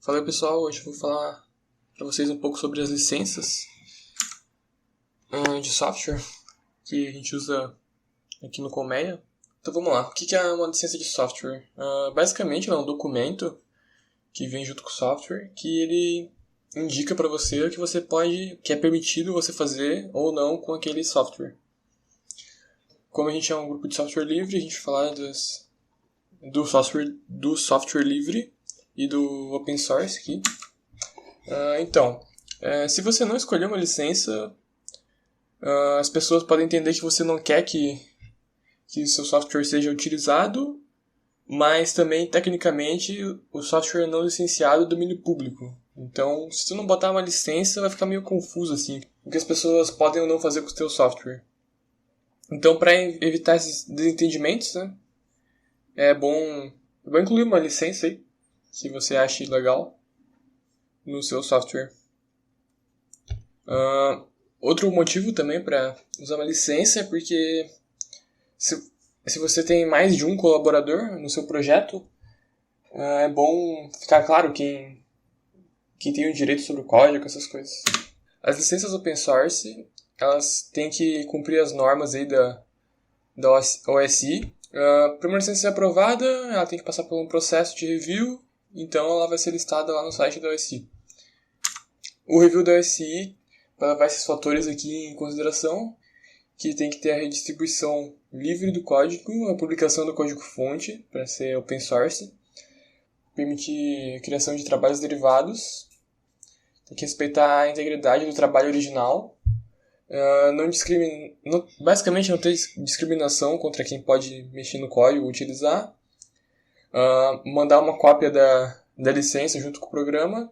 Fala aí, pessoal, hoje eu vou falar para vocês um pouco sobre as licenças de software que a gente usa aqui no Colmeia. Então vamos lá, o que é uma licença de software? Basicamente ela é um documento que vem junto com o software que ele indica para você o que você pode, que é permitido você fazer ou não com aquele software. Como a gente é um grupo de software livre, a gente vai falar do software livre e do open source aqui. Se você não escolher uma licença, as pessoas podem entender que você não quer que o seu software seja utilizado, mas também, tecnicamente, o software é não licenciado do domínio público. Então, se você não botar uma licença, vai ficar meio confuso, assim, o que as pessoas podem ou não fazer com o seu software. Então, para evitar esses desentendimentos, né, é bom incluir uma licença aí, se você acha legal, no seu software. Outro motivo também para usar uma licença é porque se você tem mais de um colaborador no seu projeto, é bom ficar claro quem tem o direito sobre o código, essas coisas. As licenças open source, elas têm que cumprir as normas aí da OSI. Para uma licença ser aprovada, ela tem que passar por um processo de review, então ela vai ser listada lá no site da OSI. O review da OSI vai levar esses fatores aqui em consideração, que tem que ter a redistribuição livre do código, a publicação do código-fonte para ser open source, permitir a criação de trabalhos derivados, tem que respeitar a integridade do trabalho original, basicamente não ter discriminação contra quem pode mexer no código ou utilizar, mandar uma cópia da licença junto com o programa.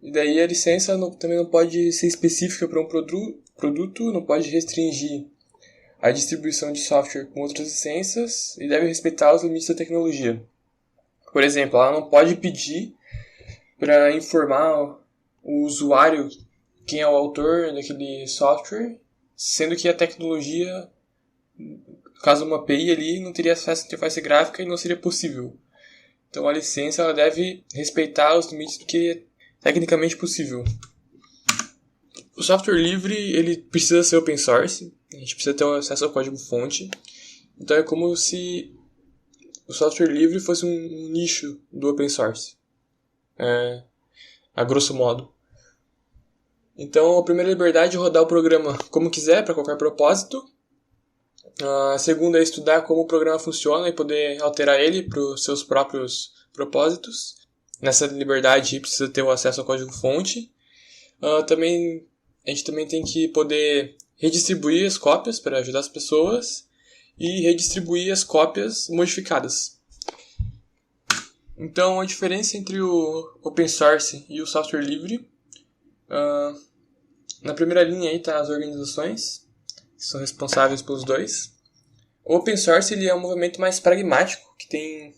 E daí a licença também não pode ser específica para um produto, não pode restringir a distribuição de software com outras licenças e deve respeitar os limites da tecnologia. Por exemplo, ela não pode pedir para informar o usuário quem é o autor daquele software, sendo que a tecnologia, caso uma API ali, não teria acesso à interface gráfica e não seria possível. Então a licença ela deve respeitar os limites do que é tecnicamente possível. O software livre ele precisa ser open source, a gente precisa ter acesso ao código-fonte. Então é como se o software livre fosse um nicho do open source, a grosso modo. Então a primeira liberdade é rodar o programa como quiser, para qualquer propósito. A segunda é estudar como o programa funciona e poder alterar ele para os seus próprios propósitos. Nessa liberdade precisa ter o acesso ao código-fonte. A gente também tem que poder redistribuir as cópias para ajudar as pessoas e redistribuir as cópias modificadas. Então a diferença entre o open source e o software livre, na primeira linha aí tá as organizações que são responsáveis pelos dois. O open source ele é um movimento mais pragmático, que tem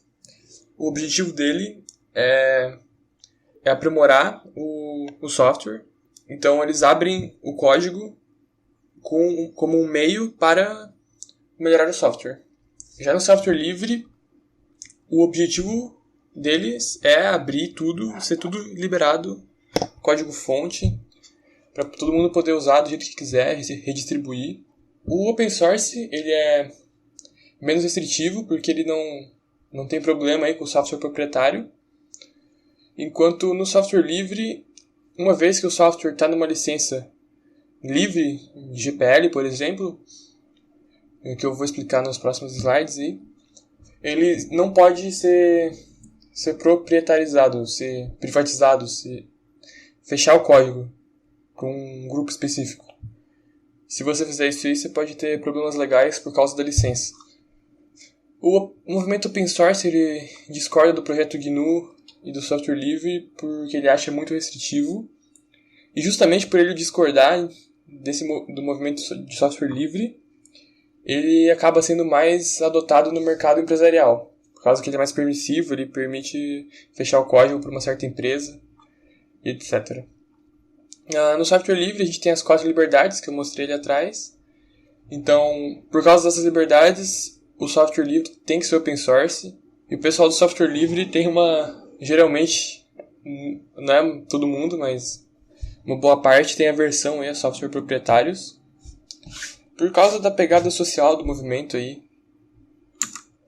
o objetivo dele é aprimorar o software. Então eles abrem o código como um meio para melhorar o software. Já no software livre, o objetivo deles é abrir tudo, ser tudo liberado, código-fonte, para todo mundo poder usar do jeito que quiser, redistribuir. O open source ele é menos restritivo, porque ele não tem problema aí com o software proprietário. Enquanto no software livre, uma vez que o software está numa licença livre, GPL, por exemplo, que eu vou explicar nos próximos slides, aí, ele não pode ser proprietarizado, ser privatizado, fechar o código para um grupo específico. Se você fizer isso aí, você pode ter problemas legais por causa da licença. O movimento open source ele discorda do projeto GNU e do software livre porque ele acha muito restritivo. E justamente por ele discordar do movimento de software livre, ele acaba sendo mais adotado no mercado empresarial. Por causa que ele é mais permissivo, ele permite fechar o código para uma certa empresa, etc. No software livre a gente tem as 4 liberdades que eu mostrei ali atrás. Então, por causa dessas liberdades, o software livre tem que ser open source. E o pessoal do software livre tem uma geralmente, não é todo mundo, mas uma boa parte tem aversão aí a software proprietários, por causa da pegada social do movimento aí.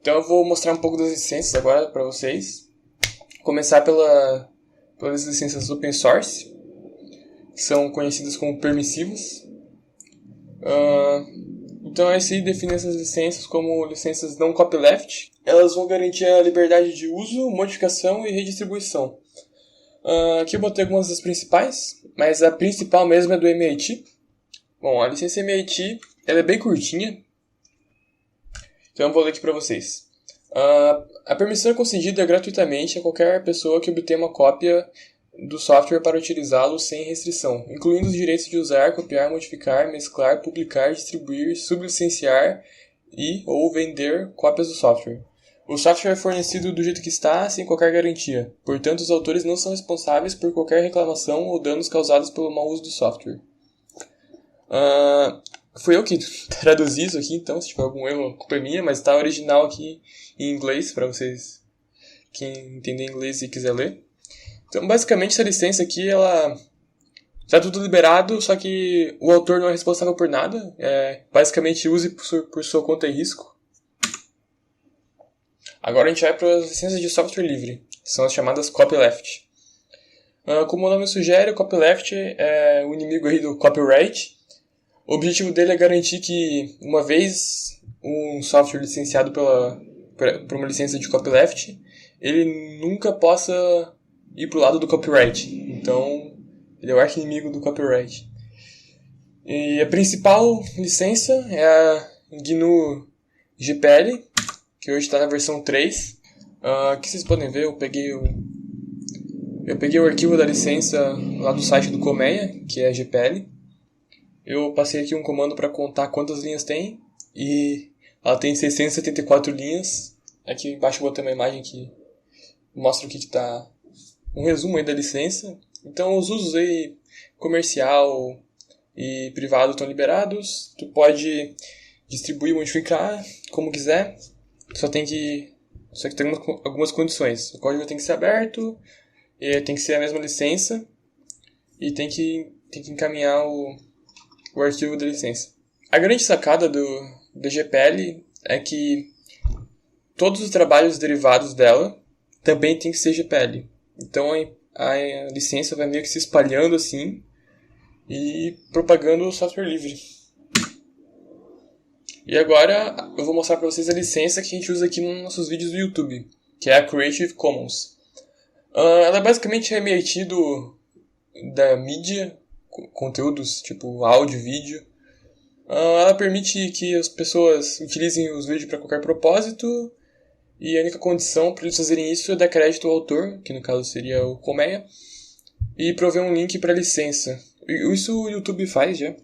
Então eu vou mostrar um pouco das licenças agora para vocês. Começar pelas licenças open source, que são conhecidas como permissivas. Então esse define essas licenças como licenças não copyleft. Elas vão garantir a liberdade de uso, modificação e redistribuição. Aqui eu botei algumas das principais, mas a principal mesmo é do MIT. Bom, a licença MIT ela é bem curtinha, então eu vou ler aqui para vocês. A permissão é concedida gratuitamente a qualquer pessoa que obtenha uma cópia do software para utilizá-lo sem restrição, incluindo os direitos de usar, copiar, modificar, mesclar, publicar, distribuir, sublicenciar ou vender cópias do software. O software é fornecido do jeito que está, sem qualquer garantia. Portanto, os autores não são responsáveis por qualquer reclamação ou danos causados pelo mau uso do software. Fui eu que traduzi isso aqui, então se tiver algum erro, a culpa é minha, mas está original aqui em inglês, para vocês, quem entender inglês e quiser ler. Então, basicamente, essa licença aqui, ela está tudo liberado, só que o autor não é responsável por nada. Basicamente, use por sua conta e risco. Agora a gente vai para as licenças de software livre, que são as chamadas copyleft. Como o nome sugere, o copyleft é o inimigo aí do copyright. O objetivo dele é garantir que, uma vez um software licenciado por uma licença de copyleft, ele nunca possa ir para o lado do copyright. Então, ele é o arqui-inimigo do copyright. E a principal licença é a GNU GPL, que hoje está na versão 3. Aqui vocês podem ver, eu peguei o arquivo da licença lá do site do Colmeia, que é a GPL. Eu passei aqui um comando para contar quantas linhas tem, e ela tem 674 linhas. Aqui embaixo eu botei uma imagem que mostra o que está, um resumo aí da licença. Então os usos aí comercial e privado estão liberados. Tu pode distribuir e modificar como quiser. Só que tem algumas condições. O código tem que ser aberto, tem que ser a mesma licença e tem que encaminhar o arquivo da licença. A grande sacada do GPL é que todos os trabalhos derivados dela também tem que ser GPL. Então a licença vai meio que se espalhando assim e propagando o software livre. E agora eu vou mostrar para vocês a licença que a gente usa aqui nos nossos vídeos do YouTube, que é a Creative Commons. Ela é basicamente a MIT da mídia, conteúdos tipo áudio, vídeo. Ela permite que as pessoas utilizem os vídeos para qualquer propósito, e a única condição para eles fazerem isso é dar crédito ao autor, que no caso seria o Colmeia, e prover um link para a licença. Isso o YouTube faz já.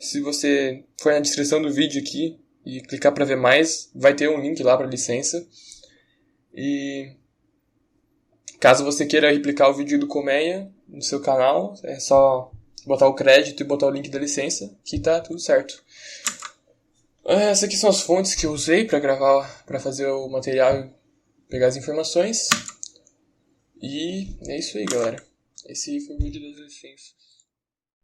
Se você for na descrição do vídeo aqui e clicar para ver mais, vai ter um link lá para a licença. E caso você queira replicar o vídeo do Colmeia no seu canal, é só botar o crédito e botar o link da licença, que tá tudo certo. Essas aqui são as fontes que eu usei para gravar, para fazer o material e pegar as informações. E é isso aí, galera. Esse foi o vídeo das licenças.